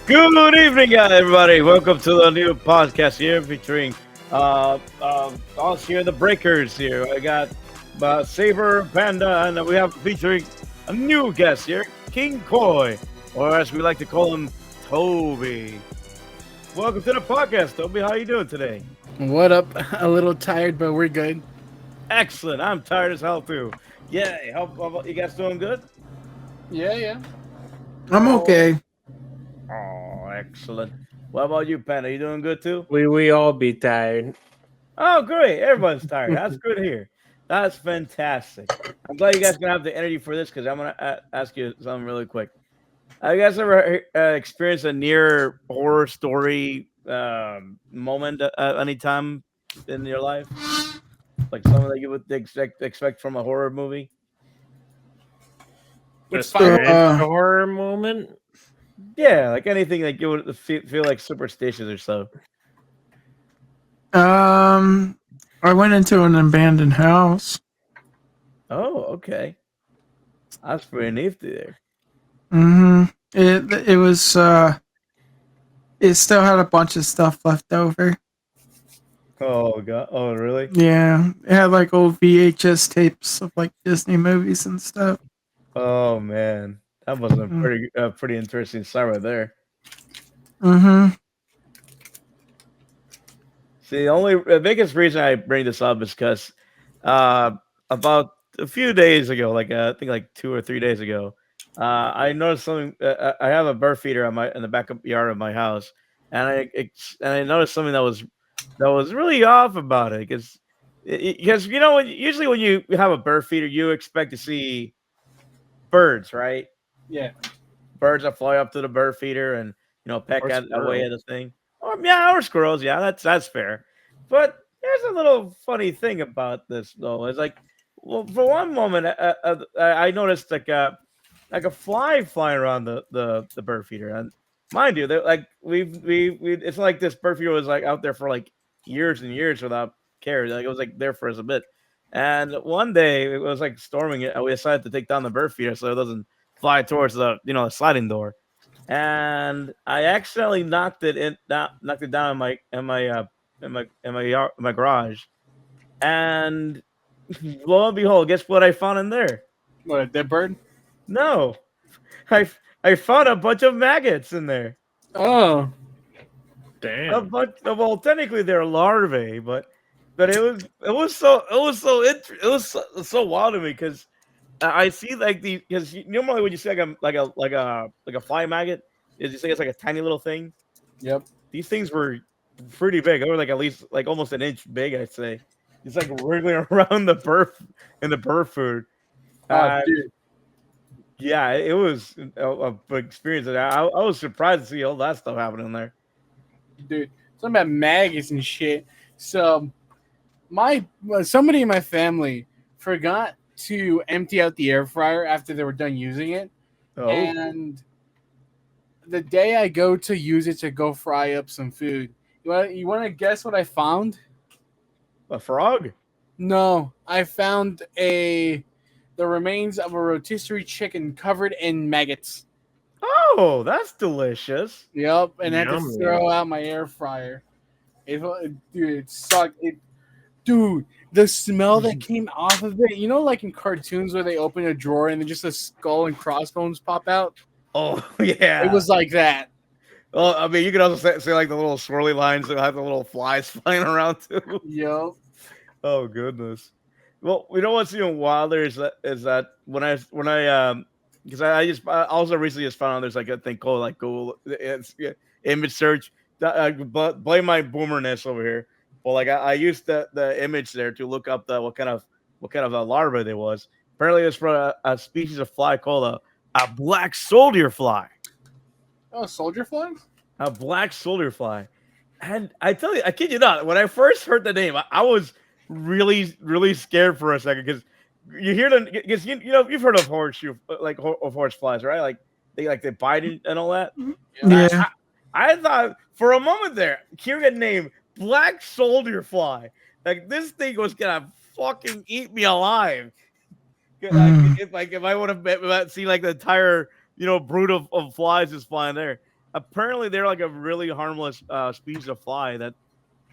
Good evening, everybody. Welcome to the new podcast here featuring us here, the Breakers here. I got Saber Panda, and we have featuring a new guest here, King Koi, or as we like to call him, Toby. Welcome to the podcast, Toby. How you doing today? What up? A little tired, but we're good. Excellent. I'm tired as hell too. Yay. How about you guys doing good? Yeah, yeah. I'm Oh, okay. oh, excellent. What about you, Panda? You doing good too? We all be tired. Oh, great. Everyone's tired. That's good here. That's fantastic. I'm glad you guys gonna have the energy for this because I'm gonna ask you something really quick. Have you guys ever experienced a near horror story moment at any time in your life? Like something that you would expect from a horror movie? A It's fine. horror moment. Yeah, like anything like you would feel like superstitious or so. I went into an abandoned house. Oh, okay. That's pretty nifty there. It was it still had a bunch of stuff left over. Oh god. Oh really? Yeah, it had like old VHS tapes of like Disney movies and stuff. Oh man, that was a Mm. pretty interesting sight right there. Mm-hmm. See, the biggest reason I bring this up is because uh, about a few days ago, like I think like 2 or 3 days ago, I noticed something. I have a bird feeder on my in the back yard of my house, and I noticed something that was really off about it because you know usually when you have a bird feeder, you expect to see birds, right? Yeah. Birds that fly up to the bird feeder and peck Or at away at squirrel. the thing. Or yeah, or squirrels. Yeah, that's fair. But there's a little funny thing about this though. It's like, well, for one moment, I noticed like a fly flying around the bird feeder, and mind you, like we it's like this bird feeder was like out there for like years and years without care. Like it was like there for us a bit. And one day it was like storming it, and we decided to take down the bird feeder so it doesn't fly towards the sliding door, and I accidentally knocked it down in my garage, and lo and behold, guess what I found in there? What, a dead bird? No, I I found a bunch of maggots in there. Oh. A Damn. bunch. Well, technically they're larvae, but it was so wild to me because I see like the because normally when you see like a fly maggot, is you say it's like a tiny little thing. Yep. These things were pretty big. They were like at least like almost an inch big, I'd say. It's like wriggling around the bird in the bird food. Oh, Uh, dude. yeah, it was a big experience. I was surprised to see all that stuff happening there. Dude. Something about maggots and shit. So, somebody in my family forgot to empty out the air fryer after they were done using it. Oh, And the day I go to use it to go fry up some food, you want to guess what I found? a frog? No, I found the remains of a rotisserie chicken covered in maggots. Oh, that's delicious. Yep, and I had to Yummy. throw out my air fryer. Dude, it sucked. Dude, the smell that came off of it. You know, like in cartoons where they open a drawer and then just a skull and crossbones pop out. Oh yeah. It was like that. Well, I mean, you could also say like the little swirly lines that have the little flies flying around too. Yep. Oh goodness. Well, you know what's even wilder is that when I because I also recently just found out there's like a thing called like Google image search. But blame my boomerness over here. Well, like I used the image there to look up what kind of a larva there was. Apparently, it's for a species of fly called a black soldier fly. Oh, soldier flies? A black soldier fly. And I tell you, I kid you not, when I first heard the name, I was really scared for a second because you hear them because you know you've heard of horseshoe of horse flies, right? Like they bite and all that. Yeah. Yeah. I thought for a moment there, hearing a name Black Soldier Fly, like this thing was gonna fucking eat me alive. Mm. If I would have seen like the entire brood of flies just flying there. apparently they're like a really harmless species of fly that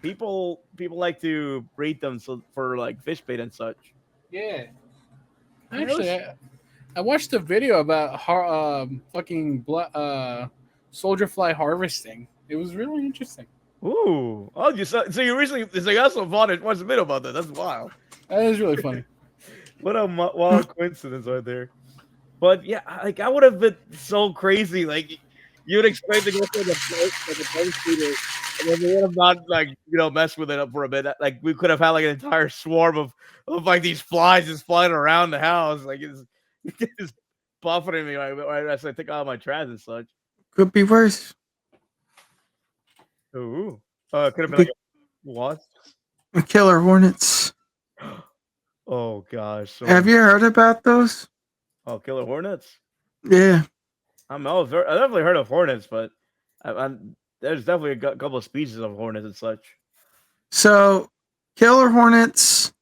people like to breed them for like fish bait and such. Yeah. And it Actually, was- I watched a video about soldier fly harvesting. It was really interesting. ooh, oh, so you recently so you also watched a video about that. That's wild. That is really funny. What a wild coincidence right there. But yeah, like I would have been so crazy. Like you would expect to go for the like a boat shooter, and then they would have not like messed with it up for a bit. Like we could have had like an entire swarm of like these flies just flying around the house, like it's buffeting me right as I take out my trash and such. Could be worse. Ooh, could have been like what? Killer hornets. Oh gosh, so Have you heard about those? killer hornets? Yeah. I definitely heard of hornets, but there's definitely a couple of species of hornets and such. So, killer hornets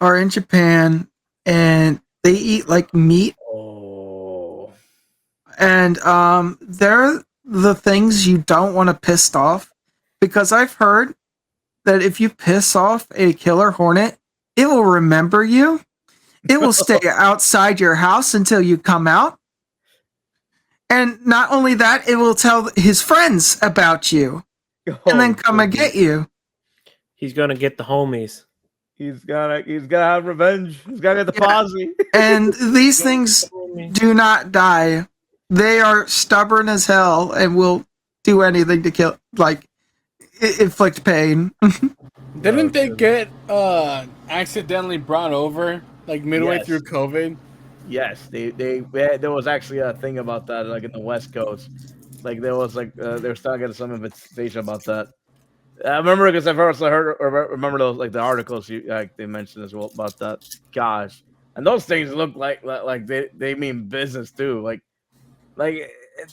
are in Japan, and they eat like meat, Oh, and they're the things you don't want to piss off, because I've heard that if you piss off a killer hornet, it will remember you. It will stay outside your house until you come out. And not only that, it will tell his friends about you and then come and get you. He's gonna get the homies. He's gotta have revenge. He's gotta get the posse. And these things do not die. They are stubborn as hell and will do anything to kill, like, inflict pain. Didn't they get accidentally brought over like midway Yes. through COVID? Yes, there was actually a thing about that, like in the West Coast. Like there was like they were starting to get some information about that. I remember because I've also heard or remember those like the articles they mentioned as well about that. Gosh, and those things look like they mean business too. Like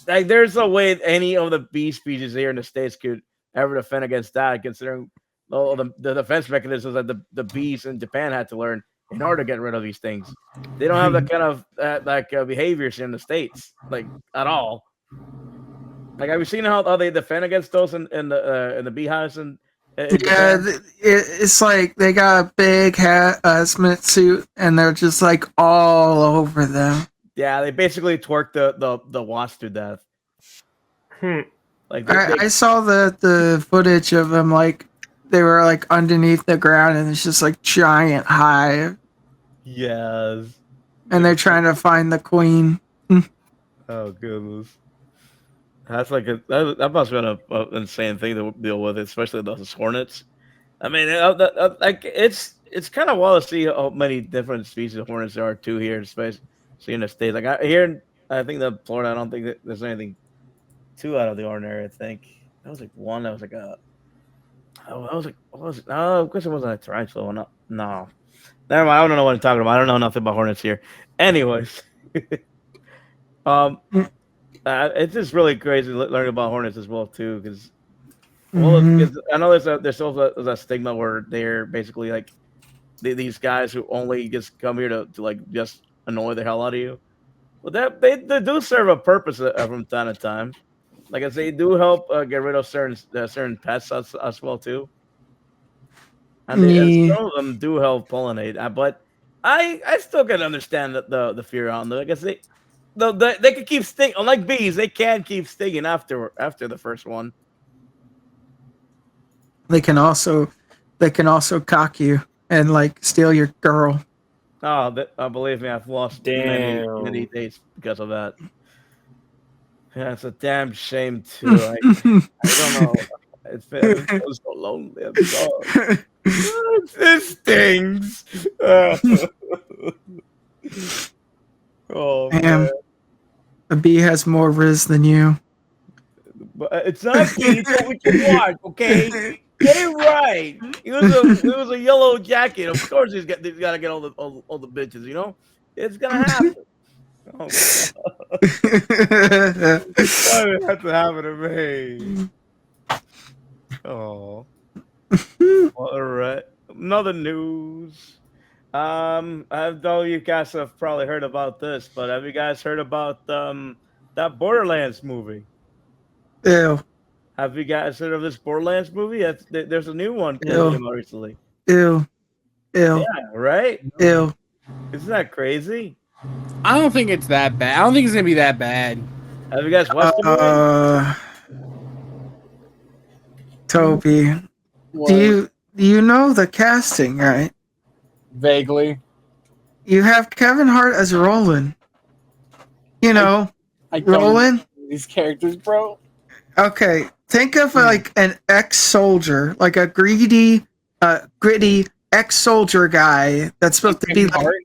there's no way any of the bee species here in the States could ever defend against that, considering all the defense mechanisms that the bees in Japan had to learn in order to get rid of these things. They don't have that kind of behaviors in the States, like at all. Like, have you seen how they defend against those in the beehives in Yeah, Japan? it's like they got a big hazmat suit and they're just like all over them. Yeah, they basically twerk the wasp to death. Like I saw the footage of them, like they were like underneath the ground and it's just like giant hive yes. and they're trying to find the queen. Oh goodness. That's like that must have been an insane thing to deal with, especially those hornets. I mean, like it's kind of wild to see how many different species of hornets there are too here, especially in the States. Like I think that Florida, I don't think that there's anything too out of the ordinary. I think that was like one that was like what was it? No, of course it wasn't a tarantula. No. Never mind. I don't know what I'm talking about. I don't know nothing about hornets here. Anyways, it's just really crazy learning about hornets as well too, because I know there's still a stigma where they're basically like these guys who only just come here to like just annoy the hell out of you. But they do serve a purpose from time to time. Like I say, they do help get rid of certain pests as well too. And some of them do help pollinate. But I still can understand the fear on them. I guess they can keep stinging. Unlike bees, they can keep stinging after the first one. They can also cock you and like steal your girl. Oh, believe me, I've lost many dates because of that. Yeah, it's a damn shame too. I don't know. It's been so lonely. I'm sorry. It stings. Oh man. A bee has more riz than you. But it's not bee. It's what we can watch. Okay, get it right. It was a yellow jacket. Of course, he's got to get all the bitches. You know, it's gonna happen. Oh, why did it have to happen to me? Oh. All right. Another news. I know you guys have probably heard about this, but have you guys heard about that Borderlands movie? Ew. Have you guys heard of this Borderlands movie? There's a new one that Ew. came out recently. Ew. Ew. Yeah, right? Ew. Isn't that crazy? I don't think it's that bad. I don't think it's gonna be that bad. Have you guys watched the movie? Toby, do you know the casting, right? Vaguely. You have Kevin Hart as Roland. You know, I don't Roland. know these characters, bro. Okay, think of like an ex-soldier, like a gritty ex-soldier guy that's supposed to be like, Hart?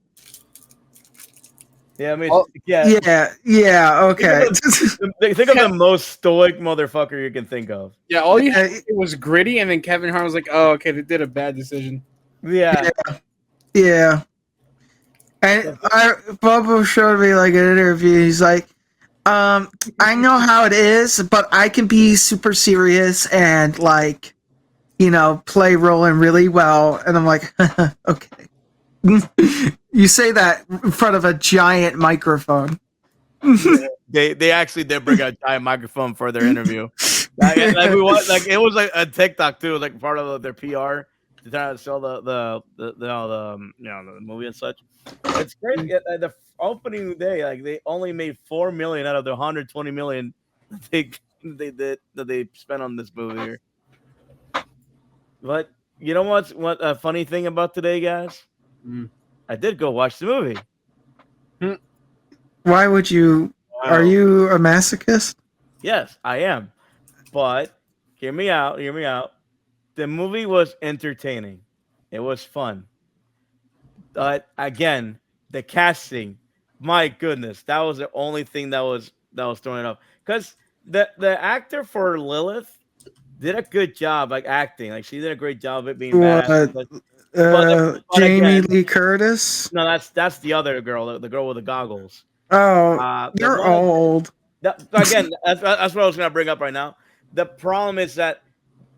Yeah, I mean, Oh, yeah. yeah, okay. Think of the most stoic motherfucker you can think of. Yeah, all you had to say was gritty, and then Kevin Hart was like, "Oh, okay, they did a bad decision." Yeah. Yeah. And Bobo showed me like an interview. He's like, I know how it is, but I can be super serious and like, you know, play Roland really well. And I'm like, okay. You say that in front of a giant microphone. They actually did bring a giant microphone for their interview. It was like a TikTok too, like part of their PR to try to sell the movie and such. It's crazy. The opening day, like they only made 4 million out of the 120 million that they spent on this movie here. But you know what a funny thing about today, guys? I did go watch the movie. Why would you? Wow. Are you a masochist? Yes, I am. But hear me out. The movie was entertaining. It was fun. But again, the casting, my goodness, that was the only thing that was throwing it up. Because the actor for Lilith did a good job, like acting. Like she did a great job of it being badass. But Jamie again, Lee Curtis. No, that's the other girl, the girl with the goggles. Oh, you're old. Again, that's what I was gonna bring up right now. The problem is that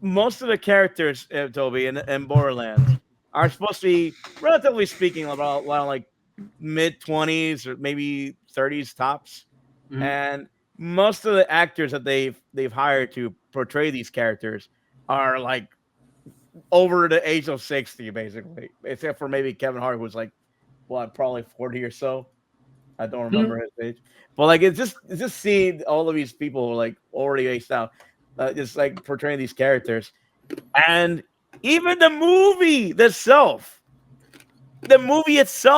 most of the characters, Toby, in Borderlands are supposed to be, relatively speaking, about like mid-20s or maybe 30s tops. Mhm. And most of the actors that they've hired to portray these characters are like over the age of 60, basically, except for maybe Kevin Hart, who's like probably 40 or so. I don't remember his age, but like it's just seeing all of these people like already aged out, just like portraying these characters, and even the movie itself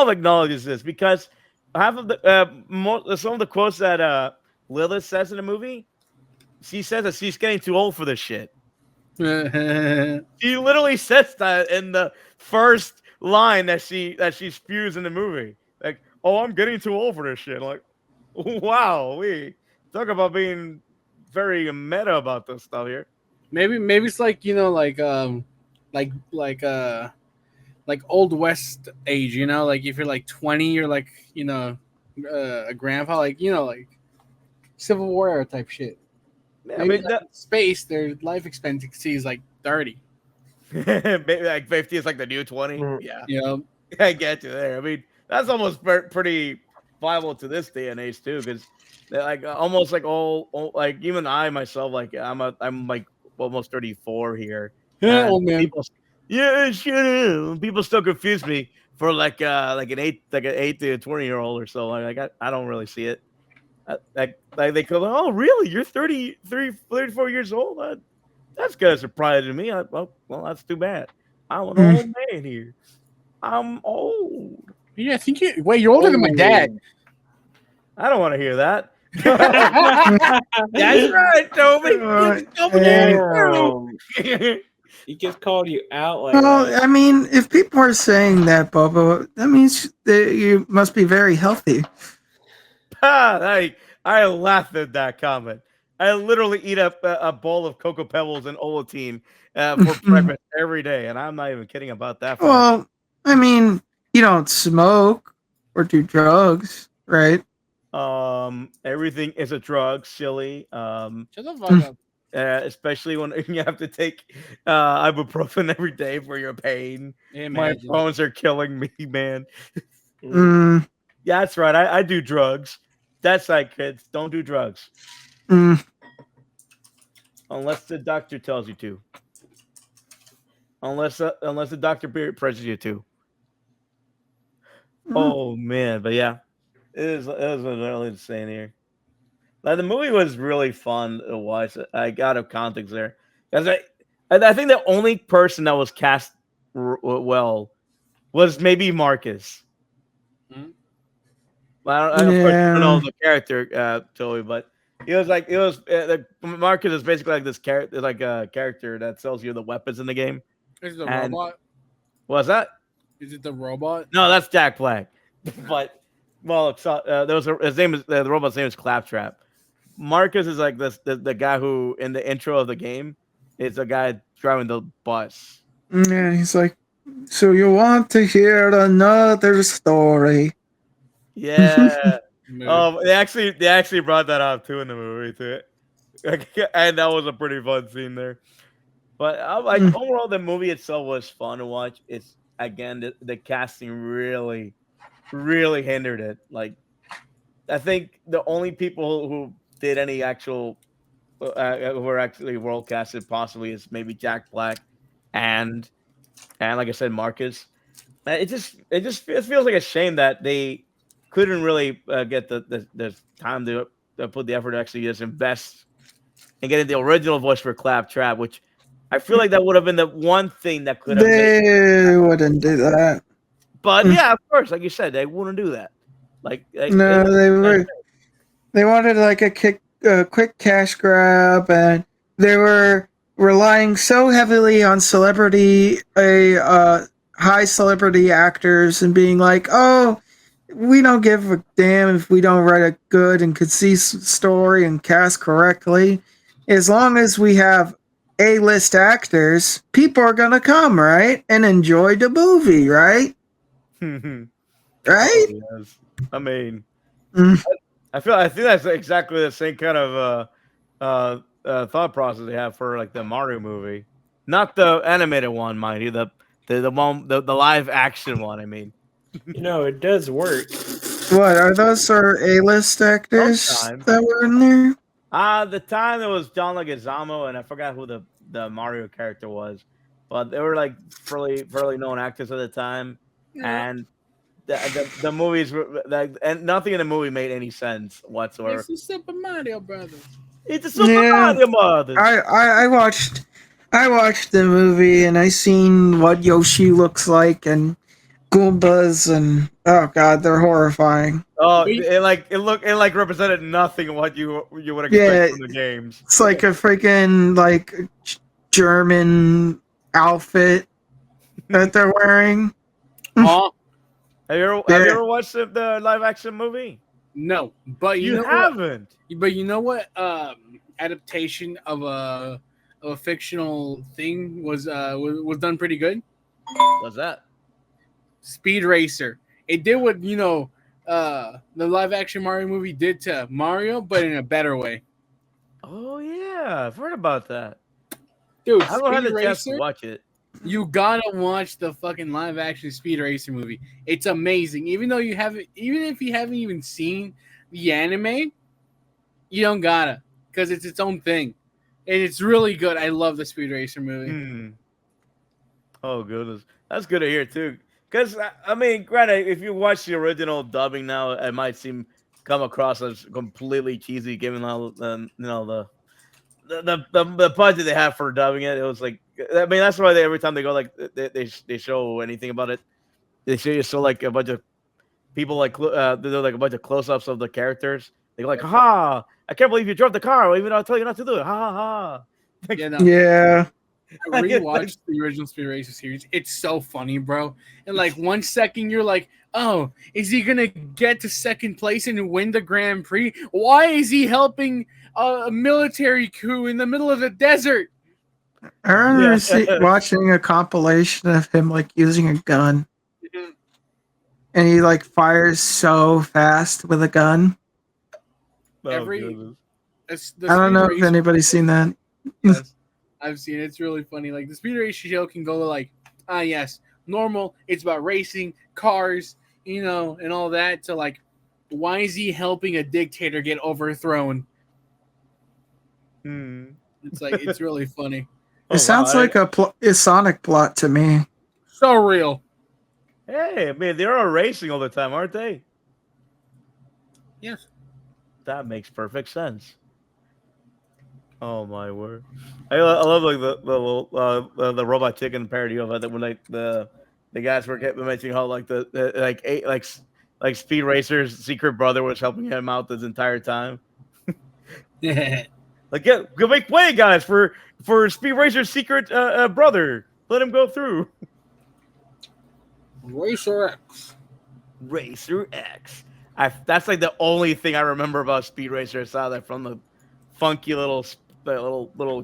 acknowledges this, because half of the some of the quotes that Lilith says in the movie, she says that she's getting too old for this shit. She literally says that in the first line that she spews in the movie, like, "Oh, I'm getting too old for this shit." Like, wow, we talk about being very meta about this stuff here. Maybe it's like, you know, like old West age, you know, like if you're like 20, you're like, you know, a grandpa, like, you know, like Civil War era type shit. I mean, like space, their life expectancy is like 30. maybe like 50 is like the new 20. Yeah, You know, I get you there. I mean, that's almost pretty viable to this day and age too, because like almost like all like even I myself, like I'm like almost 34 here. yeah, And old man. People still confuse me for like an 8 to 20-year-old or so. Like I don't really see it. Like they go, "Oh, really? You're 34 years old? That's kind of surprising to me." Well, that's too bad. I'm an old man here. I'm old. Yeah, I think you're older than my dad. I don't want to hear that. That's right, Toby. He just called you out like Well, that. I mean, if people are saying that, Bobo, that means that you must be very healthy. I laughed at that comment. I literally eat a bowl of Cocoa Pebbles and Ovaltine for breakfast every day, and I'm not even kidding about that. Well, I mean, you don't smoke or do drugs, right? Everything is a drug, silly. Shut the fuck up. Especially when you have to take ibuprofen every day for your pain. My bones are killing me, man. Mm, Yeah, that's right. I do drugs. That's right, kids. Don't do drugs. mm. unless the doctor tells you to. Unless the doctor presses you to. Oh man, but yeah, it was really insane here. Like the movie was really fun to watch. I got a context there because I think the only person that was cast well was maybe Marcus. Mhm. I don't, of course, you don't know Yeah. the character, Joey, but Marcus is basically like this character, like a character that sells you the weapons in the game. Is it the And robot? was that? Is it the robot? No, that's Jack Black. But there was his name is the robot's name is Claptrap. Marcus is like the guy who in the intro of the game is the guy driving the bus. Yeah, he's like, so you want to hear another story? Yeah. Movie. They actually brought that up too in the movie too, and that was a pretty fun scene there. But like overall, the movie itself was fun to watch. It's again the casting really, really hindered it. Like I think the only people who did any actual who were actually world casted possibly is maybe Jack Black and like I said, Marcus. It feels like a shame that they couldn't really get the time to put the effort to actually just invest and getting the original voice for Claptrap, which I feel like that would have been the one thing that could have made. They wouldn't do that. But yeah, of course, like you said, they wouldn't do that. Like No, they wanted like a quick cash grab, and they were relying so heavily on high celebrity actors, and being like, oh, we don't give a damn if we don't write a good and concise story and cast correctly. As long as we have A-list actors, people are gonna come, right? And enjoy the movie, right? Right? yes. I mean, Mm. I think that's exactly the same kind of thought process they have for like the Mario movie, not the animated one, mind you, the live action one. I mean, It does work. What are those our A-list actors Sometimes. that were in there? the time it was John Leguizamo, and I forgot who the Mario character was, but they were like fairly known actors at the time, and the movies were like, and nothing in the movie made any sense whatsoever. It's the Super Mario Brothers. It's a Super Yeah. Mario Brothers. I watched the movie, and I seen what Yoshi looks like and Goombas, and oh god, they're horrifying. Oh, it represented nothing what you would expect Yeah. from the games. It's like a freaking like German outfit that they're wearing. Huh? Have you Yeah. ever watched the live action movie? No, but You know what? haven't. But you know what? Adaptation of a fictional thing was done pretty good. What's that? Speed Racer. It did what the live action Mario movie did to Mario, but in a better way. Oh yeah, I've heard about that. Dude, I haven't had Speed the chance to Racer. watch it. You gotta watch the fucking live action Speed Racer movie. It's amazing. Even if you haven't even seen the anime, you don't gotta, because it's its own thing, and it's really good. I love the Speed Racer movie. Hmm. Oh goodness, that's good to hear too. Because I mean, granted, if you watch the original dubbing now, it might come across as completely cheesy, given all the budget they have for dubbing it. It was like, I mean, that's why every time they go like they show anything about it, they show like a bunch of people like they do like a bunch of close-ups of the characters. They go like, "Ha! I can't believe you drove the car, even though I tell you not to do it." Ha ha ha! Yeah, no, Yeah. I rewatched the original Speed Racer series. It's so funny, bro. And like 1 second you're like, oh, is he gonna get to second place and win the Grand Prix? Why is he helping a military coup in the middle of the desert? I remember Yeah. watching a compilation of him like using a gun, and he like fires so fast with a gun. Oh, Every- goodness. I don't know if anybody's seen that. Yes, I've seen it. It's really funny. Like the Speed Racer show can go like, yes, normal. It's about racing, cars, and all that. To like, why is he helping a dictator get overthrown? Hmm. It's like it's really funny. It sounds like a Sonic plot to me. So real. Hey, I mean, they're all racing all the time, aren't they? Yes. That makes perfect sense. Oh my word! I love like the robot chicken parody of it when like the guys were mentioning how like the like eight like Speed Racer's secret brother was helping him out this entire time. Like, make way, guys, for Speed Racer's secret brother. Let him go through. Racer X. Racer X. That's like the only thing I remember about Speed Racer. I saw that from the funky little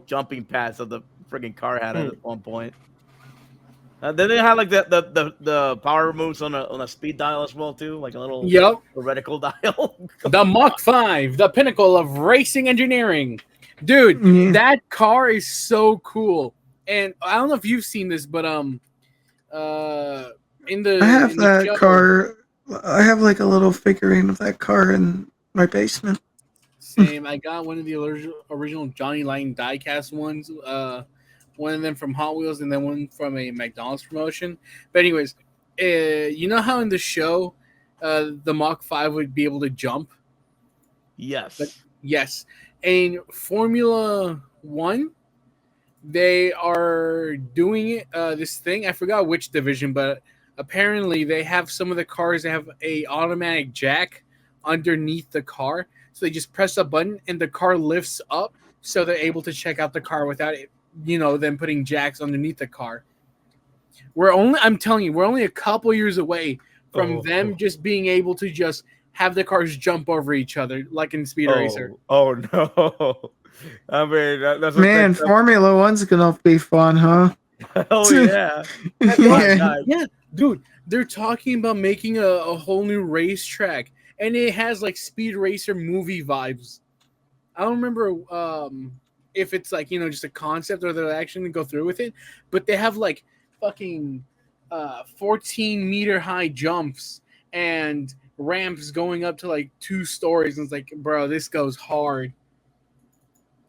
jumping pads that the friggin' car had at one point. Then they had like the power moves on a speed dial as well too, like a little reticle dial. The Mach 5, the pinnacle of racing engineering. Dude, that car is so cool. And I don't know if you've seen this, but I have that car. I have like a little figurine of that car in my basement. Same. I got one of the original Johnny Lang diecast ones. One of them from Hot Wheels, and then one from a McDonald's promotion. But anyways, you know how in the show, the Mach 5 would be able to jump? Yes. Yes. In Formula 1, they are doing it. This thing, I forgot which division, but apparently they have some of the cars that have a automatic jack underneath the car. So they just press a button and the car lifts up, so they're able to check out the car without it, them putting jacks underneath the car. I'm telling you, we're only a couple years away from them just being able to just have the cars jump over each other like in Speed Racer. Oh no! I mean, that's man, Formula One's gonna be fun, huh? Oh yeah. Yeah, dude, they're talking about making a whole new racetrack, and it has like Speed Racer movie vibes. I don't remember if it's like just a concept or they're actually gonna go through with it, but they have like fucking 14-meter high jumps and ramps going up to like 2 stories, and it's like, bro, this goes hard.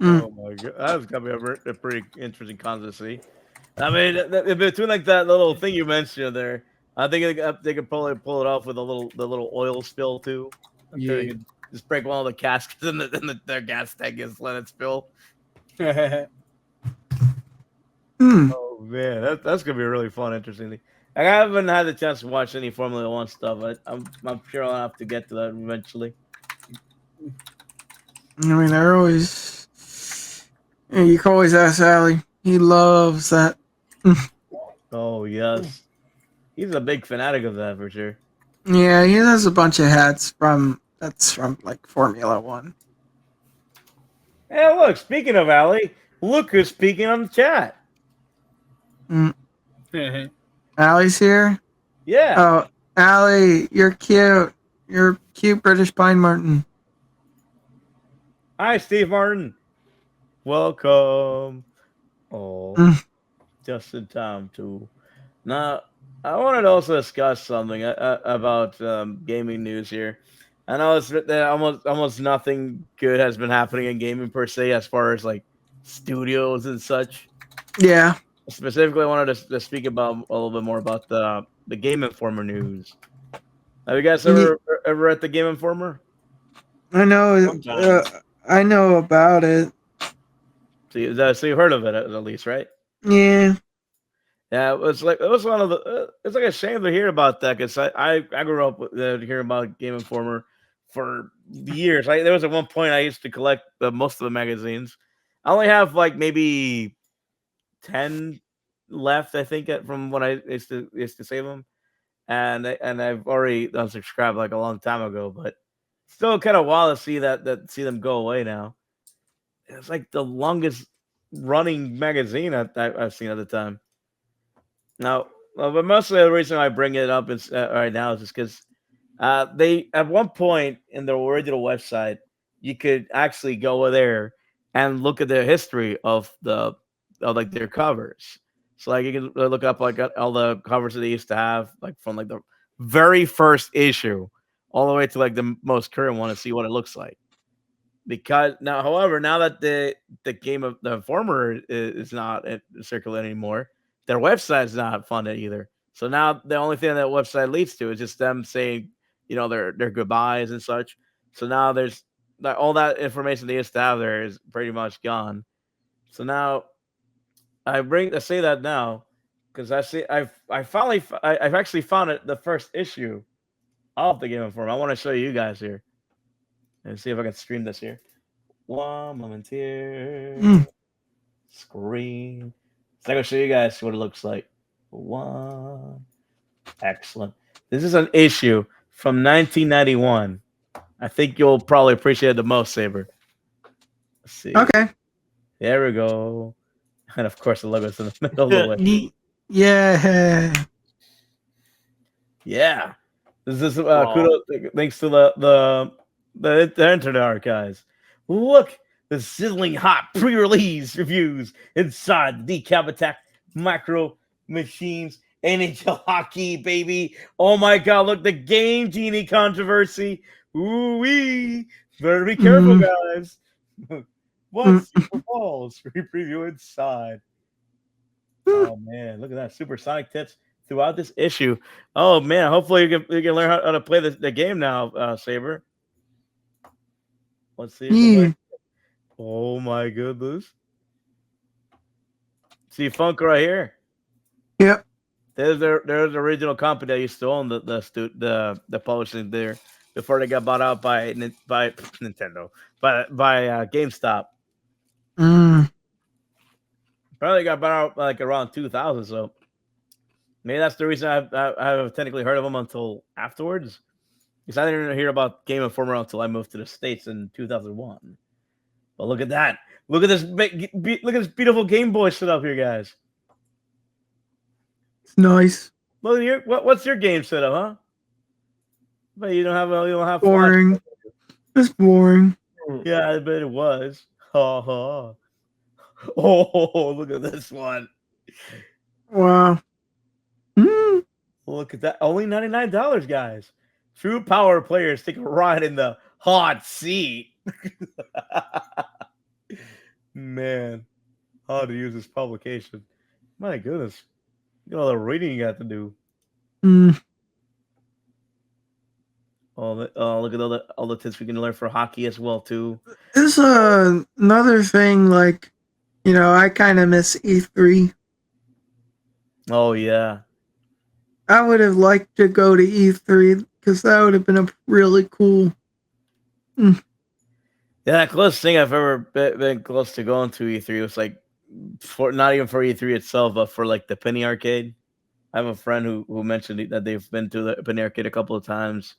Oh my god, that's gonna be a pretty interesting concept to see. I mean, between like that little thing you mentioned there, I think they could probably pull it off with the little oil spill too. I'm sure you could just break one of the caskets in their gas tank and let it spill. Oh man, that's gonna be a really fun, interesting thing. I haven't had the chance to watch any Formula One stuff. I'm sure I'll have to get to that eventually. I mean, they're always. You can always ask Allie. He loves that. Oh yes, he's a big fanatic of that for sure. Yeah, he has a bunch of hats from like Formula One. Hey, look! Speaking of Allie, look who's speaking on the chat. Allie's here. Yeah. Oh, Allie, you're cute. You're cute, British Pine Martin. Hi, Steve Martin. Welcome. Oh, just in time too. Now, I wanted to also discuss something about gaming news here. I know that almost nothing good has been happening in gaming per se, as far as like studios and such. Yeah. Specifically, I wanted to speak about a little bit more about the Game Informer news. Have you guys ever read the Game Informer? I know. I know about it. So you heard of it at least, right? Yeah. Yeah, it was one of the. It's like a shame to hear about that because I grew up hearing about Game Informer for years. There was at one point I used to collect most of the magazines. I only have like maybe 10 left, I think, from when I used to save them, and I've already unsubscribed like a long time ago, but still kind of wild to see see them go away now. It's like the longest running magazine I've seen at the time. Now, but mostly the reason I bring it up is right now is just because they at one point in their original website you could actually go there and look at the history of like their covers. So like you can look up like all the covers that they used to have, like from like the very first issue all the way to like the most current one, and see what it looks like. because now, however, now that the game of the Informer is not circulating anymore, their website is not funded either. So now the only thing that website leads to is just them saying, their goodbyes and such. So now there's all that information they used to have there is pretty much gone. So now I say that now because I've actually found it the first issue of the Game Informer. I want to show you guys here and see if I can stream this here. One moment here. Screen. So I'm gonna show you guys what it looks like. Excellent. This is an issue from 1991. I think you'll probably appreciate it the most, Saber. Let's see. Okay. There we go. And of course, the logo's in the middle of the way. Yeah. Yeah. This is kudos, thanks to the Internet Archives. Look, the sizzling hot pre-release reviews inside the Decap Attack Micro Machines NHL Hockey, baby. Oh my God, look, the Game Genie controversy. Ooh-wee. Better be careful, guys. What Super Balls preview inside. Oh man, look at that. Supersonic tips throughout this issue. Oh man, hopefully you can learn how to play the game now, Saber. Let's see. Oh my goodness. See Funk right here. Yep. There's the original company that used to own the publishing there before they got bought out by Nintendo, by GameStop. Probably got bought out like around 2000, so maybe that's the reason I haven't technically heard of them until afterwards. Because I didn't hear about Game Informer until I moved to the States in 2001. But look at that! Look at this! Look at this beautiful Game Boy setup here, guys. It's nice. Look at what's your game setup, huh? But you don't have boring. Flash. It's boring. Yeah, I bet it was. Ha ha. Oh, look at this one. Wow. Look at that. Only $99, guys. True power players take a ride in the hot seat. Man, how to use this publication. My goodness. Look at all the reading you got to do. Look at all the tips we can learn for hockey as well, too. There's another thing, like, I kind of miss E3. Oh, yeah. I would have liked to go to E3 because that would have been really cool. Yeah, the closest thing I've ever been close to going to E3 was like, not even for E3 itself, but for like the Penny Arcade. I have a friend who mentioned that they've been to the Penny Arcade a couple of times.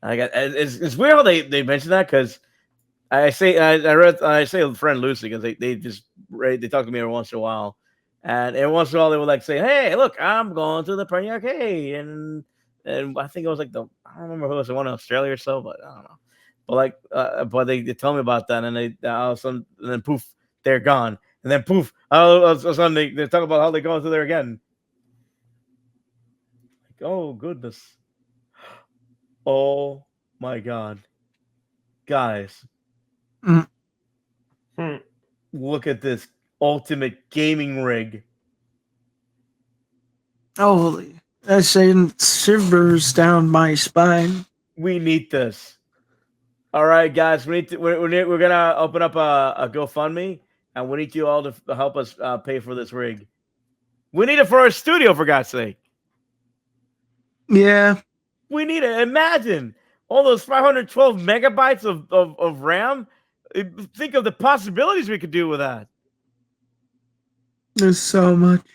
It's weird how they mention that because I say friend loosely because they talk to me every once in a while, and every once in a while they would like say, "Hey, look, I'm going to the Penny Arcade," and I think it was like I don't remember who it was, the one in Australia or so, but I don't know. But but they tell me about that, and all of a sudden, and then poof, they're gone, and then poof, all of a sudden they talk about how they're going through there again. Like, oh goodness. Oh my God, guys. Look at this ultimate gaming rig. Holy, that shivers down my spine. We need this. All right, guys, we're gonna open up a GoFundMe, and we need you all to help us pay for this rig. We need it for our studio, for God's sake. Yeah. We need it. Imagine all those 512 megabytes of RAM. Think of the possibilities we could do with that. There's so much.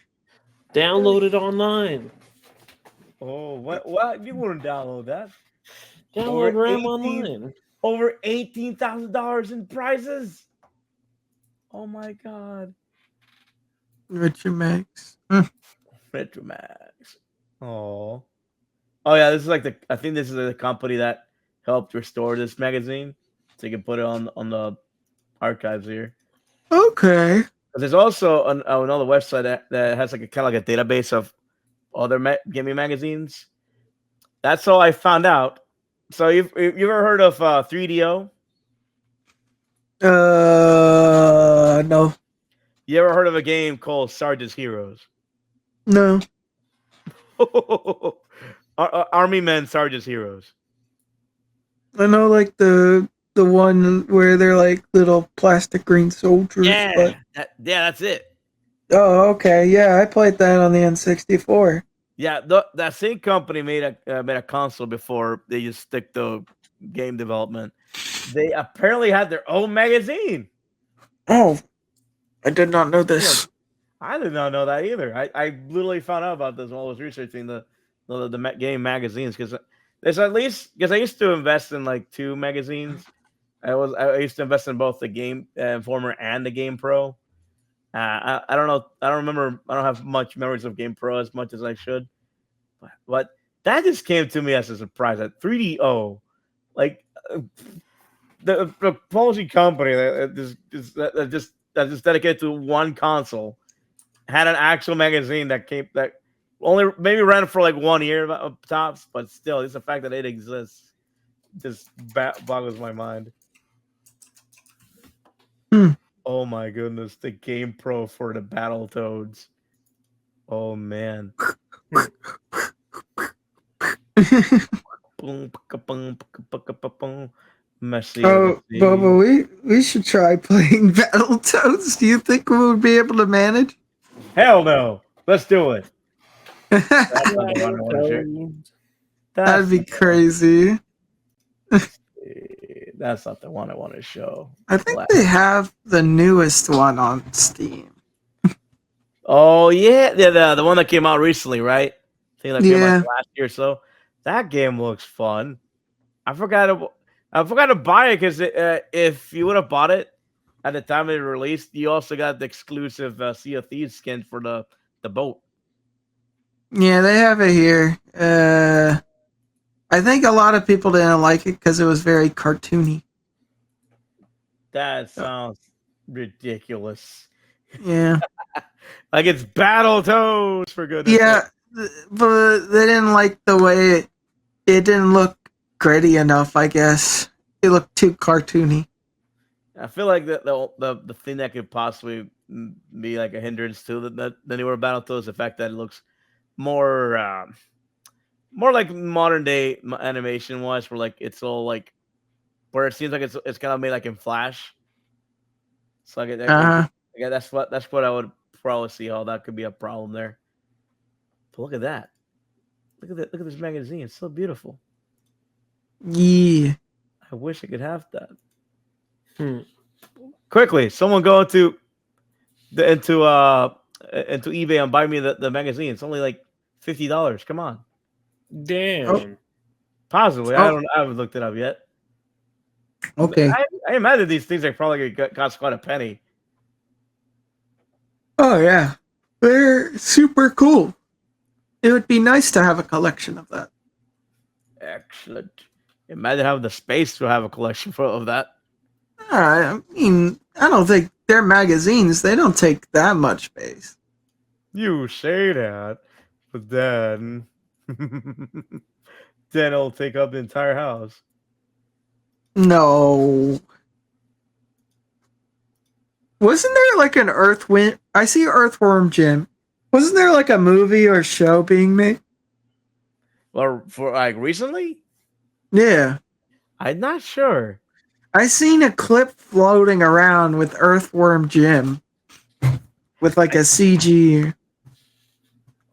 Download it online. Oh, what? You wouldn't download that. Download RAM online. Over $18,000 in prizes. Oh my God. Retromax. Retromax. Oh. Oh yeah, this is like I think this is the company that helped restore this magazine, so you can put it on the archives here. Okay. But there's also another website that has like a kind of like a database of other gaming magazines. That's how I found out. So you've ever heard of 3DO? No, You ever heard of a game called Sarge's Heroes? no. Army Men Sarge's Heroes. I know like the one where they're like little plastic green soldiers, but That's it. oh, okay, yeah, I played that on the N64. Yeah, that same company made a console before they just stick to game development. They apparently had their own magazine. Oh, I did not know this. I did not know that either. I literally found out about this while I was researching the game magazines because there's at least because I used to invest in like 2 magazines. I used to invest in both the Game Informer and the Game Pro. I don't know. I don't remember. I don't have much memories of Game Pro as much as I should. But that just came to me as a surprise that 3DO, like the publishing company that just dedicated to one console, had an actual magazine that only maybe ran for like 1 year tops, but still, it's the fact that it exists just boggles my mind. Oh my goodness, the Game Pro for the Battletoads. Oh man. Messy. Oh, Bobo, we should try playing Battletoads. Do you think we would be able to manage? Hell no. Let's do it. That'd be crazy. That's not the one I want to show. I think they have the newest one on Steam. Oh yeah, the one that came out recently, right? I think that came out last year or so. That game looks fun. I forgot to buy it because if you would have bought it at the time it released, you also got the exclusive Sea of Thieves skin for the boat. Yeah, they have it here. I think a lot of people didn't like it because it was very cartoony. That sounds ridiculous. Yeah. Like it's Battletoads for goodness. Yeah, but they didn't like the way it didn't look gritty enough, I guess. It looked too cartoony. I feel like the thing that could possibly be like a hindrance to the newer Battletoads is the fact that it looks more like modern day animation wise, where like it's all like where it seems like it's kind of made like in Flash. So yeah, that's what I would probably see how that could be a problem there. But look at that. Look at this magazine. It's so beautiful. Yeah. I wish I could have that. Quickly, someone go into eBay and buy me the magazine. It's only like $50. Come on. Damn. Oh. Possibly. I haven't looked it up yet. Okay. I imagine these things are probably gonna cost quite a penny. Oh yeah. They're super cool. It would be nice to have a collection of that. Excellent. Imagine having the space to have a collection of that. I mean, I don't think they're magazines. They don't take that much space. You say that, but then it'll take up the entire house. No. Wasn't there like an Earthworm? I see Earthworm Jim. Wasn't there like a movie or show being made? Well, for like recently? Yeah. I'm not sure. I seen a clip floating around with Earthworm Jim with like a CG.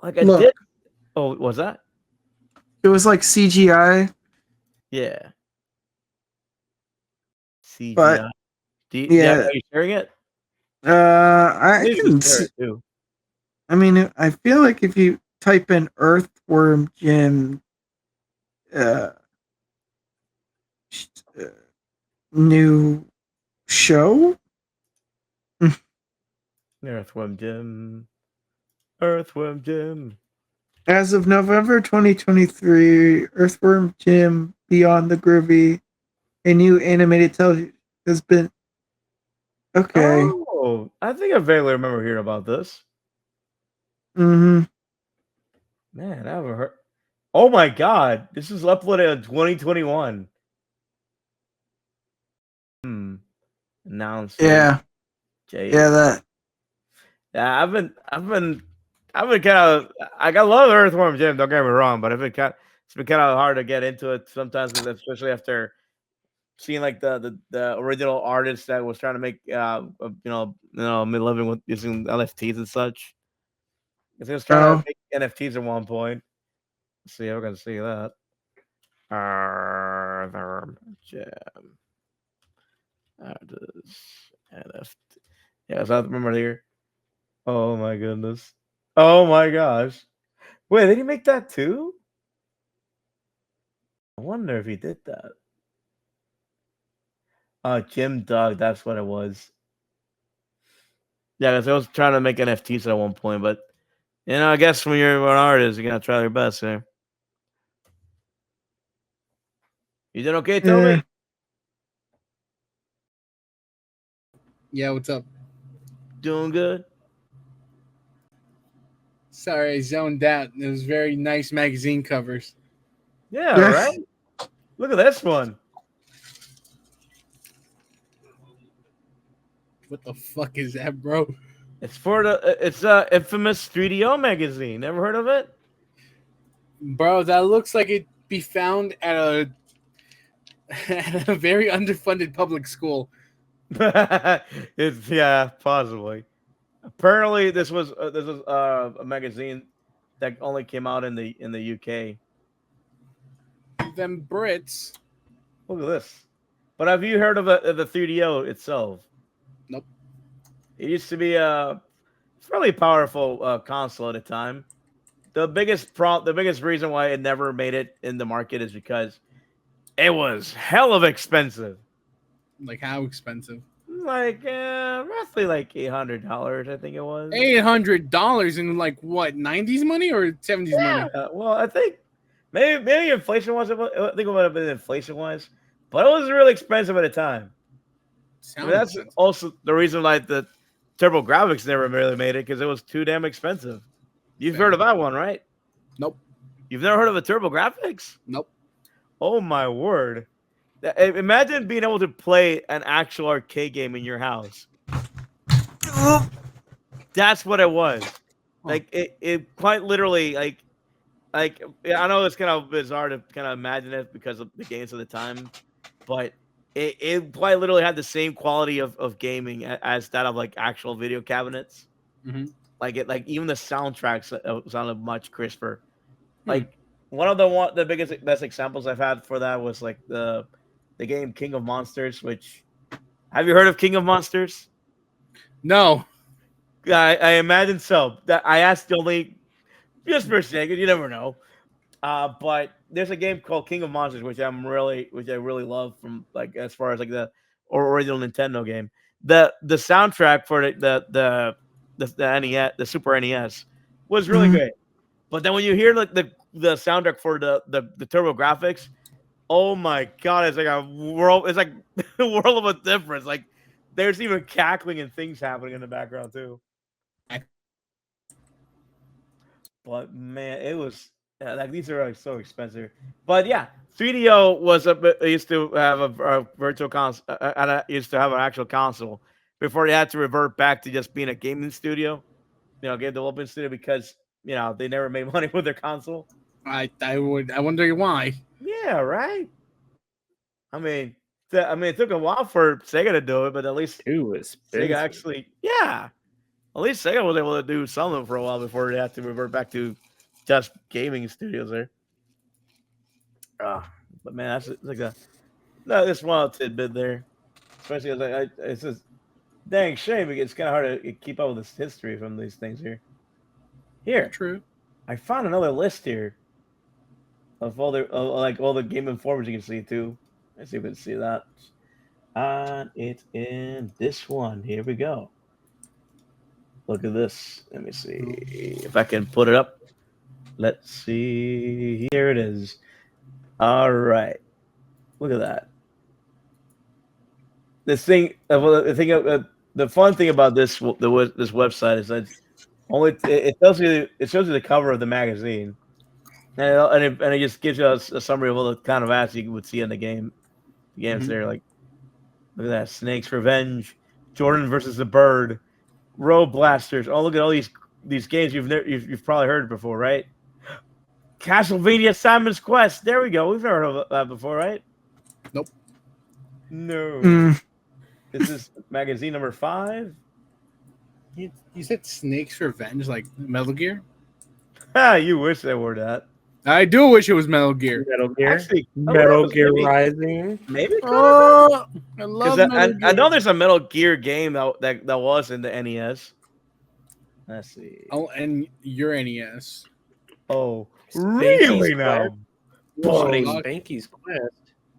Like I did. Oh, was that? It was like CGI. Yeah. CGI. But are you sharing it? I can share it too. I mean, I feel like if you type in Earthworm Jim, new show. Earthworm Jim. Earthworm Jim. As of November 2023, Earthworm Jim Beyond the Groovy, a new animated television has been. Okay. Oh, I think I vaguely remember hearing about this. Mm-hmm. Man, I haven't heard. Oh my god, this is uploaded in 2021. announcer. Yeah, Jay. yeah, that. Yeah, I've been kind of I love Earthworm Jim. Don't get me wrong, but it's been kind of hard to get into it sometimes, especially after seeing like the original artist that was trying to make me living with using NFTs and such. Because he was trying to Oh, make NFTs at one point. Let's see, we're gonna see that. Earthworm Jim. Artist NFT. Yeah, so I remember here. Oh my goodness. Oh my gosh. Wait, did he make that too? I wonder if he did that. Jim Dog, that's what it was. Yeah, because I was trying to make NFTs at one point, but I guess when you're an artist, you gotta try your best there. You doing okay, yeah. Toby? Yeah, what's up? Doing good? Sorry, I zoned out. It was very nice magazine covers. Yeah, Yeah. right? Look at this one. What the fuck is that, bro? It's for it's infamous 3DO magazine. Never heard of it? Bro, that looks like it be found at a at a very underfunded public school. It's possibly. Apparently, this was a magazine that only came out in the UK. Them Brits. Look at this. But have you heard of the 3DO itself? Nope. It used to be a fairly powerful console at the time. The biggest reason why it never made it in the market is because it was hell of expensive. Like how expensive? Like roughly like $800, I think it was. $800 in like what, 90s money or 70s money? Well, I think maybe inflation was. I think it would have been inflation wise, but it was really expensive at the time. Sounds That's expensive. also the reason like the Turbo Graphics never really made it because it was too damn expensive. You've Fair. heard of that one, right? Nope. You've never heard of a Turbo Graphics? Nope. Oh my word! Imagine being able to play an actual arcade game in your house. That's what it was. Like it quite literally like I know it's kind of bizarre to kind of imagine it because of the games of the time, but it quite literally had the same quality of gaming as that of like actual video cabinets. Mm-hmm. Like even the soundtracks sounded much crisper. Like one of the biggest best examples I've had for that was like the game King of Monsters. Which have you heard of King of Monsters? No. I imagine so. That I asked only just for a second. You never know. But there's a game called King of Monsters, which I really love from like as far as like the original Nintendo game. The soundtrack for the NES, the Super NES, was really Mhm. great. But then when you hear like the soundtrack for the Turbo Graphics, oh my god, it's like a world. It's like a world of a difference. Like there's even cackling and things happening in the background too. But man, it was like these are like so expensive. But yeah, 3DO was used to have a virtual console, and used to have an actual console before they had to revert back to just being a gaming studio, game development studio because they never made money with their console. I wonder why. Yeah, right. I mean, it took a while for Sega to do it, but at least Too Sega expensive. actually, yeah. At least Sega was able to do something for a while before they had to revert back to just gaming studios there. But man, that's like this one tidbit there. Especially as it's just dang shame because it's kind of hard to keep up with this history from these things here. Here, True. I found another list here of all the Game Informers you can see too. Let's see if we can see that. It's in this one. Here we go. Look at this. Let me see if I can put it up. Let's see. Here it is. All right. Look at that. This thing. The fun thing about this website is that it shows you the cover of the magazine, and it just gives you a summary of all the kind of ads you would see in the game. The games there, like Look at that. Snake's Revenge. Jordan versus the Bird. Road Blasters. Oh, look at all these games you've probably heard before, right? Castlevania Simon's Quest. There we go. We've never heard of that before, right? Nope. No. Mm. This is magazine number 5. You said Snake's Revenge, like Metal Gear? Ah, you wish they were that. I do wish it was Metal Gear. Metal Gear. Actually, Metal Gear maybe- Rising. Maybe. Oh, I love Because Metal Gear. I know there's a Metal Gear game that was in the NES. Let's see. Oh, and your NES. Oh, Spanky's really now? Quest. Oh, Buddy, lock- Spanky's Quest.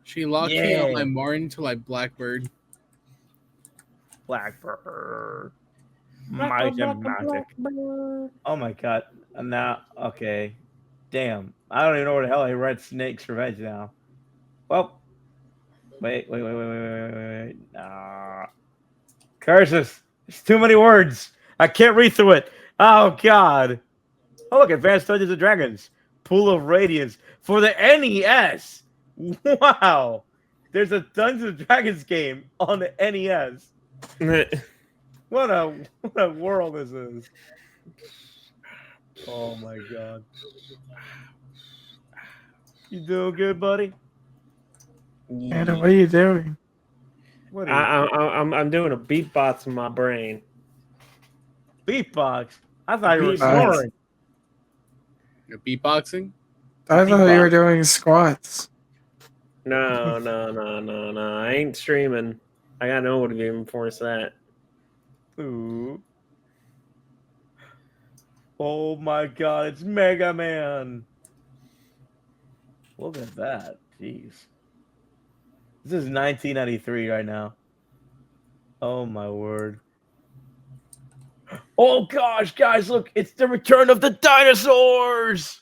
She locked me on Yeah. my Martin to like Blackbird. Blackbird. Might and Magic. Oh my god. And now, okay. Damn. I don't even know where the hell I read Snake's Revenge now. Well, wait. Nah. Curses. It's too many words. I can't read through it. Oh god. Oh look, Advanced Dungeons and Dragons. Pool of Radiance for the NES. Wow. There's a Dungeons and Dragons game on the NES. What a world this is. Oh my god. You doing good, buddy? Anna, what are you doing? What are you I'm doing a beatbox in my brain. beatbox? I thought you were Beatbox. snoring. You're beatboxing? I thought you were doing squats. No. I ain't streaming. I got no one to even force that. Ooh. Oh my god, it's Mega Man. Look at that. Jeez. This is 1993 right now. Oh my word. Oh gosh, guys, look, it's the return of the dinosaurs.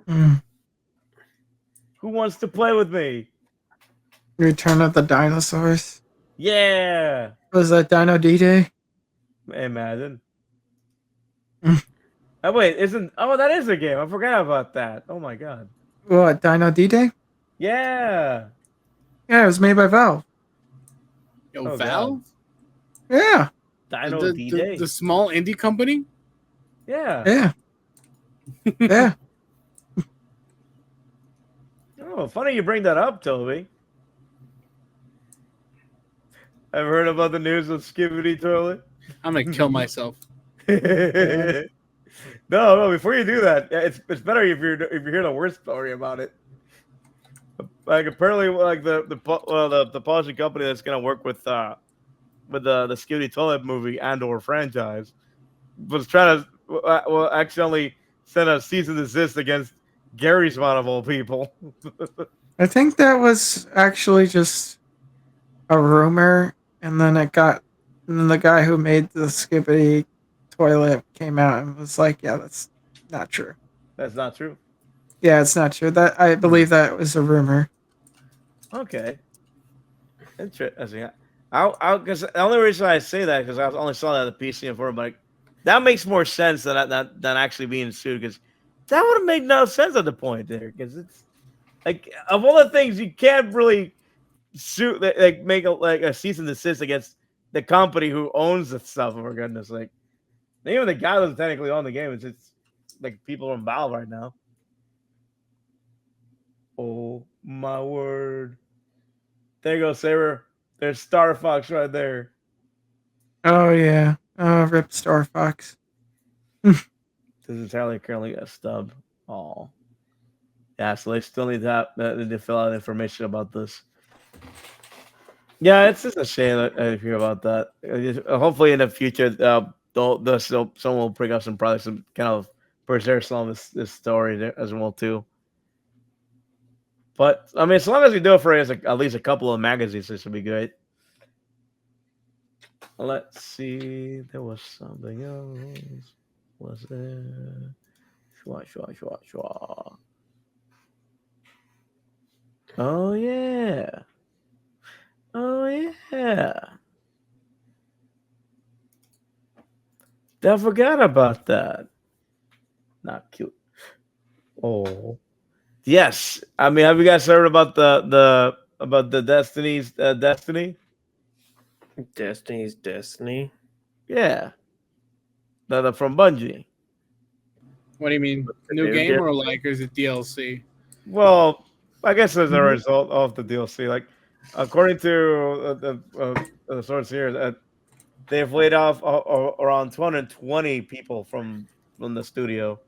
Mm. Who wants to play with me? Return of the Dinosaurs. Yeah. Was that Dino D-Day? Imagine. Mm. Oh wait, that is a game. I forgot about that. Oh my god. What, Dino D-Day? Yeah. Yeah, it was made by Valve. Yo, Oh, Valve? Yeah, Dino the, D-Day. the small indie company? Yeah. yeah. Yeah. Oh, funny you bring that up, Toby. Ever heard about the news of Skibidi Toilet? I'm gonna kill myself. No. Before you do that, it's better if you hear the worst story about it. Like apparently, like the publishing company that's gonna work with the Skibidi Toilet movie and/or franchise was trying to accidentally send a cease and desist against Gary's Mod of all people. I think that was actually just a rumor, and then the guy who made the Skippity toilet came out and was like, "Yeah, that's not true. That's not true. Yeah, it's not true. That I believe that was a rumor." Okay. Interesting. Because the only reason I say that because I only saw that at the PC and forum, but that makes more sense than actually being sued. Because that would have made no sense at the point there. Because it's like of all the things you can't really sue, like make a cease and desist against the company who owns the stuff. For goodness sake, even the guy doesn't technically own the game. It's just like people from Valve right now. Oh my word! There you go, Saber. There's Star Fox right there. Oh yeah. Oh, rip Star Fox. This is currently a stub. Oh, yeah. So they still need to fill out information about this. Yeah, it's just a shame that I hear about that. Hopefully, in the future, someone will bring up some kind of preserve some of this story there as well too. But I mean, as long as we do it for at least a couple of magazines, this should be great. Let's see. There was something else. Was there? Shwa. Oh yeah. I forgot about that. Not cute. Oh. Yes. I mean, have you guys heard about the Destiny's Destiny? Destiny's Destiny. Yeah, the from Bungie. What do you mean? The New new game dip? or like, or is it DLC? Well, I guess as a Mhm. result of the DLC, like according to the source here, that they've laid off around 220 people from the studio.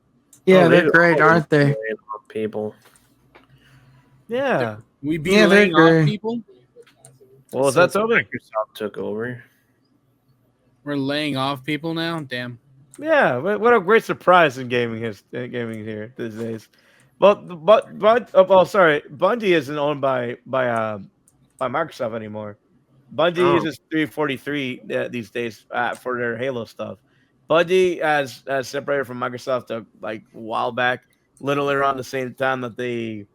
Yeah, they're They've great, always aren't been they? laying off people. Yeah. We be Yeah, they're laying off great. people. What was that, Since Toby? Microsoft took over. We're laying off people now. Damn. Yeah, what a great surprise in gaming here these days. But oh, sorry, Bungie isn't owned by Microsoft anymore. Bungie Oh, uses 343 these days for their Halo stuff. Bungie has separated from Microsoft like a while back, literally around the same time that they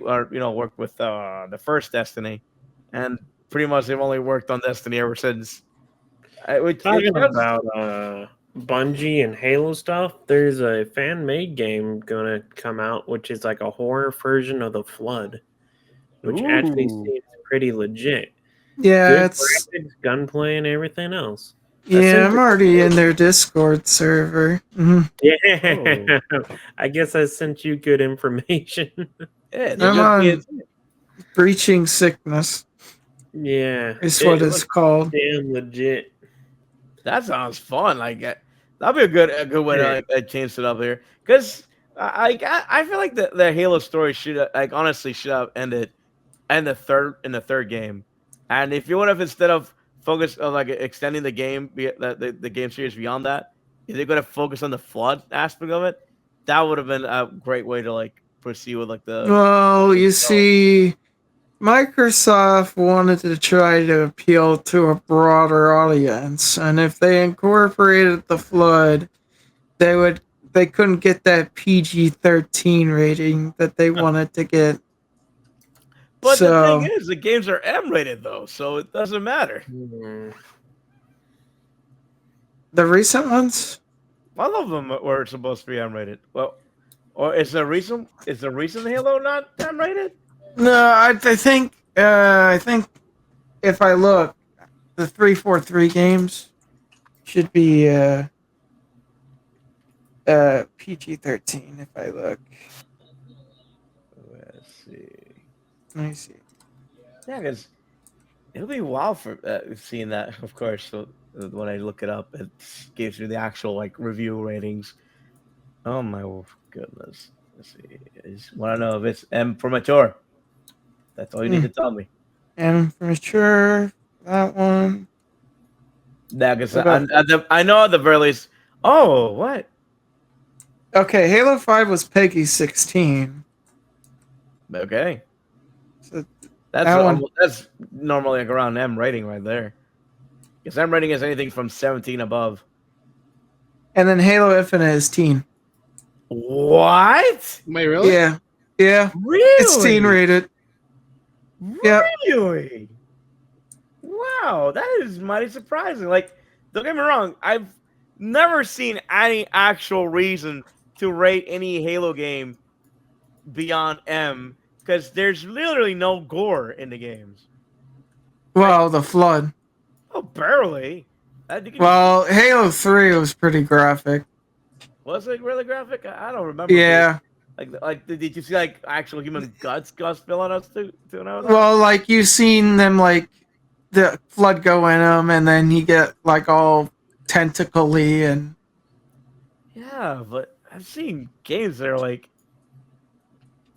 are worked with the first Destiny, and pretty much they've only worked on Destiny ever since. Which it talking does. about Bungie and Halo stuff, there's a fan made game gonna come out, which is like a horror version of The Flood, which actually Ooh, seems pretty legit. Yeah, Good it's graphics, gunplay, and everything else. I yeah. sent I'm it to already you. in their Discord server. Mhm. oh, Yeah, I guess I sent you good information. yeah, they're I'm just being. on Breaching Sickness. Yeah, Is what it it's looks called. damn legit. That sounds fun. Like that'd be a good way to Yeah. like change it up here. Because I feel like the Halo story should like honestly should have ended in the third game. And if you would have instead of focus on like extending the game the game series beyond that, if they're gonna focus on the flood aspect of it, that would have been a great way to like proceed with like Well, the you show. see, Microsoft wanted to try to appeal to a broader audience, and if they incorporated the flood, they would they couldn't get that PG-13 rating that they wanted to get. But the thing So is, the games are M rated though, so it doesn't matter. Hmm. the recent ones, All of them were supposed to be M rated. Well, or is the recent Halo not M rated? no, I think if I look, the 343 games should be PG-13. If I look, Let's see. let me see. Yeah, because it'll be wild for seeing that. Of course, so when I look it up, it gives you the actual like review ratings. Oh my goodness! Let's see. I just want to know if it's M for mature. That's all you need Hmm. to tell me. And for sure, that one. Yeah, because What about I know at the very least. Oh, what? okay? Halo 5 was Peggy 16. Okay, So that's that one, that's normally like around M rating right there. Because M rating is anything from 17 above. and then Halo Infinite is teen. What? Wait, really? Yeah, yeah, it's teen Really? rated. Yep. Really? Wow, that is mighty surprising. Like, don't get me wrong, I've never seen any actual reason to rate any Halo game beyond M because there's literally no gore in the games. Well, the flood. Oh, barely. You can just, Well, Halo 3 was pretty graphic. was it really graphic? I don't remember. Yeah. Did you see like actual human guts spilling us too? And everything? Well, like you seen them like the flood go in him, and then he get like all tentacly and Yeah, but I've seen games that are like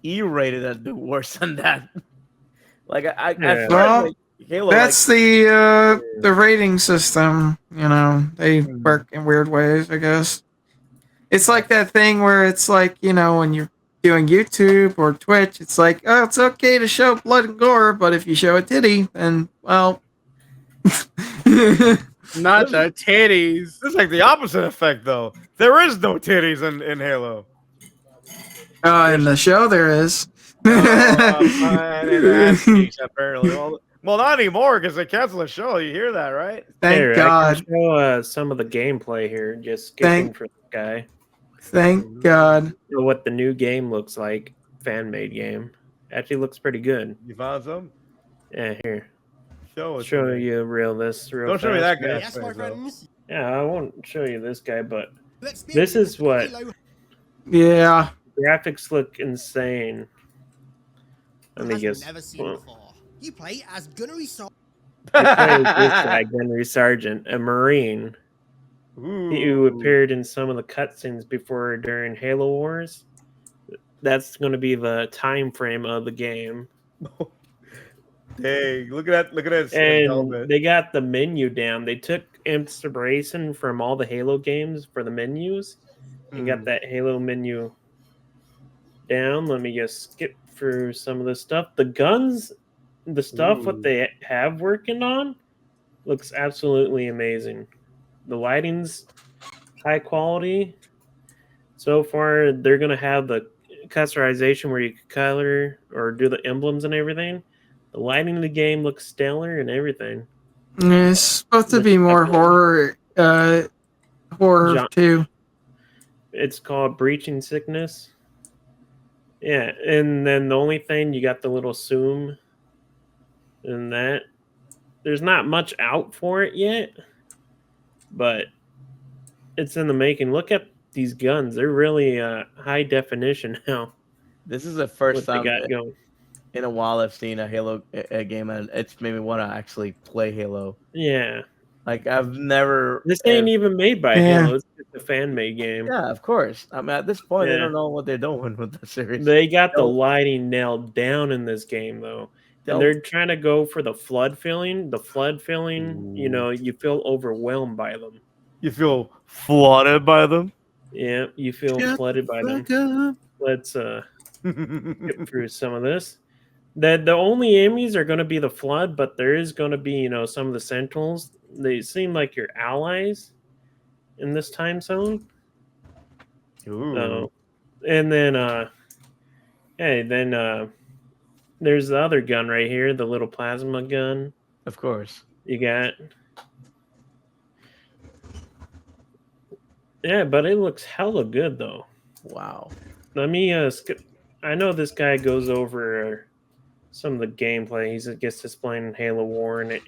E-rated that do worse than that. Like I Yeah. feel well, like Halo, that's the rating system. You know, they work in weird ways. I guess it's like that thing where it's like when you're doing YouTube or Twitch, it's like it's okay to show blood and gore, but if you show a titty, then well. Not the titties. this is like the opposite effect though. There is no titties in Halo. In the show there is. Fine, and ass cheeks, apparently. Well, not anymore because they canceled the show. You hear that, right? Thank Here, I God. can show some of the gameplay here. Just skipping for the guy. Thank God. Show what the new game looks like. Fan made game. Actually looks pretty good. You found some? Yeah, here. show you real Don't show me fast. that guy. Yes, my friends. Yeah, I won't show you this guy, but Let's be this is what Halo Yeah. graphics look insane. Let me has guess. never seen before. You play as Gunnery Sarge. You play as this guy, Gunnery Sergeant, a Marine who appeared in some of the cutscenes before during Halo Wars. That's going to be the time frame of the game. Dang, look at his And helmet. they got the menu down. They took inspiration from all the Halo games for the menus. You got that Halo menu down. Let me just skip through some of the stuff. The guns, the stuff what they have working on looks absolutely amazing. The lighting's high quality. So far, they're going to have the customization where you can color or do the emblems and everything. The lighting of the game looks stellar and everything. It's supposed to be more horror Genre. too. It's called Breaching Sickness. Yeah, and then the only thing, you got the little zoom and that. There's not much out for it yet, but it's in the making. Look at these guns. They're really high definition now. This is the first What they time got going. in a while I've seen a Halo game, and it's made me want to actually play Halo. Yeah. Like I've never. This ain't even made by Yeah. Halo. It's just a fan-made game. Yeah, of course. I mean, at this point, they Yeah. don't know what they're doing with the series. They got the Don't- lighting nailed down in this game, though. Don't- And they're trying to go for the flood feeling. The flood feeling, you know, you feel overwhelmed by them. You feel flooded by them. Yeah, you feel Shut flooded by them. Fuck up. Let's get through some of this. The only enemies are going to be the flood, but there is going to be, you know, some of the sentinels. They seem like your allies in this time zone. Ooh. And then there's the other gun right here, the little plasma gun. Of course. You got. Yeah, but it looks hella good though. Wow. Let me skip. I know this guy goes over some of the gameplay. He's gets displaying Halo War in it.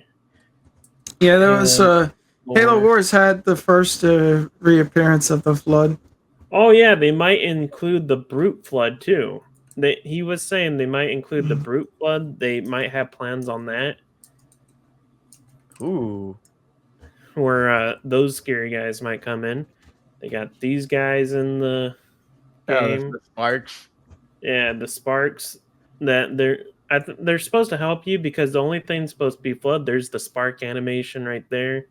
Yeah, there was Halo Wars had the first reappearance of the Flood. Oh yeah, they might include the Brute Flood too. He was saying they might include the Brute Flood. They might have plans on that, Ooh. where those scary guys might come in. They got these guys in the game. The sparks. Yeah, the sparks that they're supposed to help you because the only thing supposed to be flood. There's the spark animation right there.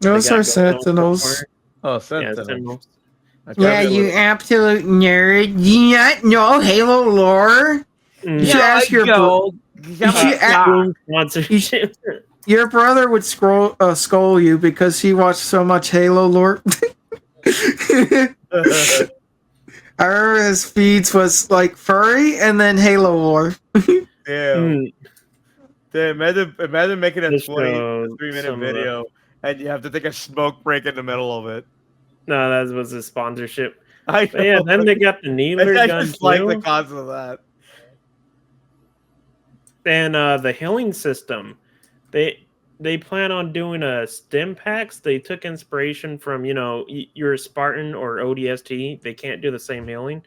Those They are got going on so Sentinels. far. Oh, Yeah, Sentinels. Sentinels. I Yeah, thought it you was- absolute nerd. Do you not know Halo lore? You should ask your you should ask- Boom sponsorship. your brother would scold you because he watched so much Halo lore. I remember his feeds was like furry and then Halo lore. Damn. Mm, Damn. Imagine making a This 23-minute some of the- video and you have to take a smoke break in the middle of it. No, that was a sponsorship. I But yeah, then they got the Needler I gun just like too. the cause of that. And the healing system, they plan on doing a stim packs. They took inspiration from, you know, your Spartan or ODST. They can't do the same healing,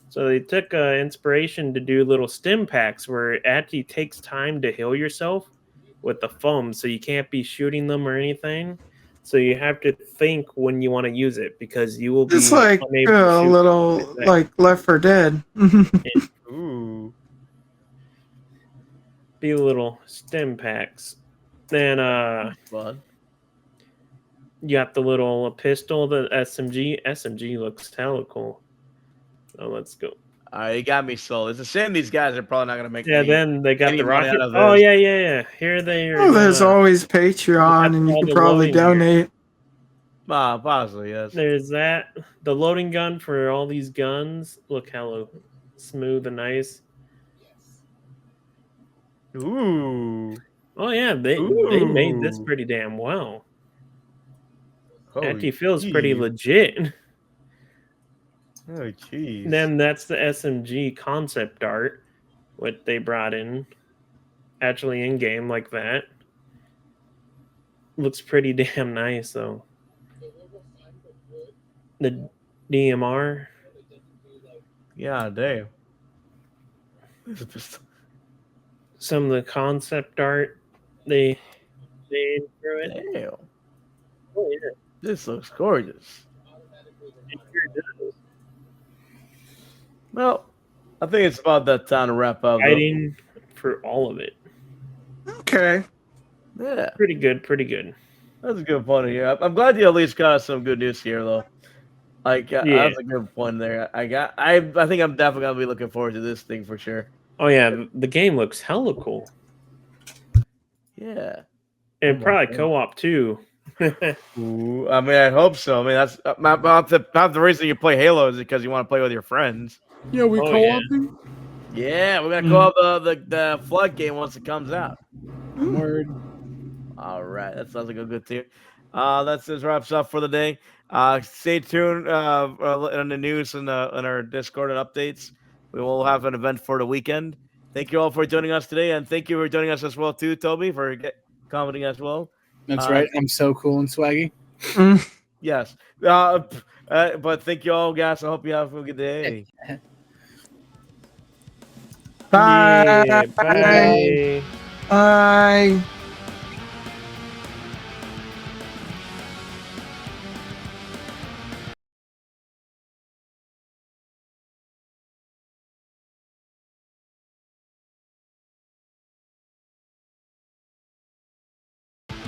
so they took inspiration to do little stim packs where it actually takes time to heal yourself with the foam, so you can't be shooting them or anything. So you have to think when you want to use it because you will be It's like unable to a shoot little like that. like Left 4 Dead. Ooh. Be little stim packs. Then Fun. you got the little pistol, the SMG. SMG looks hella cool. So let's go. You got me sold. It's a shame these guys are probably not gonna make. Yeah, then they got any the money rocket. out of Oh this. yeah. Here they are. Oh, there's gonna- always Patreon, and you all can the probably loading here. donate. Possibly, yes. There's that. The loading gun for all these guns look hella smooth and nice. Ooh. Oh yeah, they made this Ooh. pretty damn well. Holy Actually feels pretty jeez. legit. Oh, jeez. Then that's the SMG concept art, what they brought in, actually in game like that. looks pretty damn nice though. The DMR. Yeah, damn. It's just- Some of the concept art they through it. Damn. Oh yeah, This looks gorgeous. it sure does. Well, I think it's about that time to wrap up. though. Fighting for all of it. Okay. Yeah, Pretty good, pretty good. that's a good point here. I'm glad you at least got us some good news here, though. Like, Yeah. that's a good point there. I think I'm definitely gonna be looking forward to this thing for sure. Oh yeah, the game looks hella cool. Yeah. And my probably God. co-op too. Ooh, I mean, I hope so. I mean, that's not the reason you play Halo is because you want to play with your friends. Yeah, we Oh, co-oping. Yeah, we're gonna co-op the Flood game once it comes out. Word. All right, that sounds like a good team. That's just wraps up for the day. Stay tuned in the news and in our Discord and updates. We will have an event for the weekend. Thank you all for joining us today, and thank you for joining us as well too, Toby, for commenting as well. That's right. I'm so cool and swaggy. Mm. Yes, but thank you all, guys. I hope you have a good day. Bye. Yeah, bye. Bye.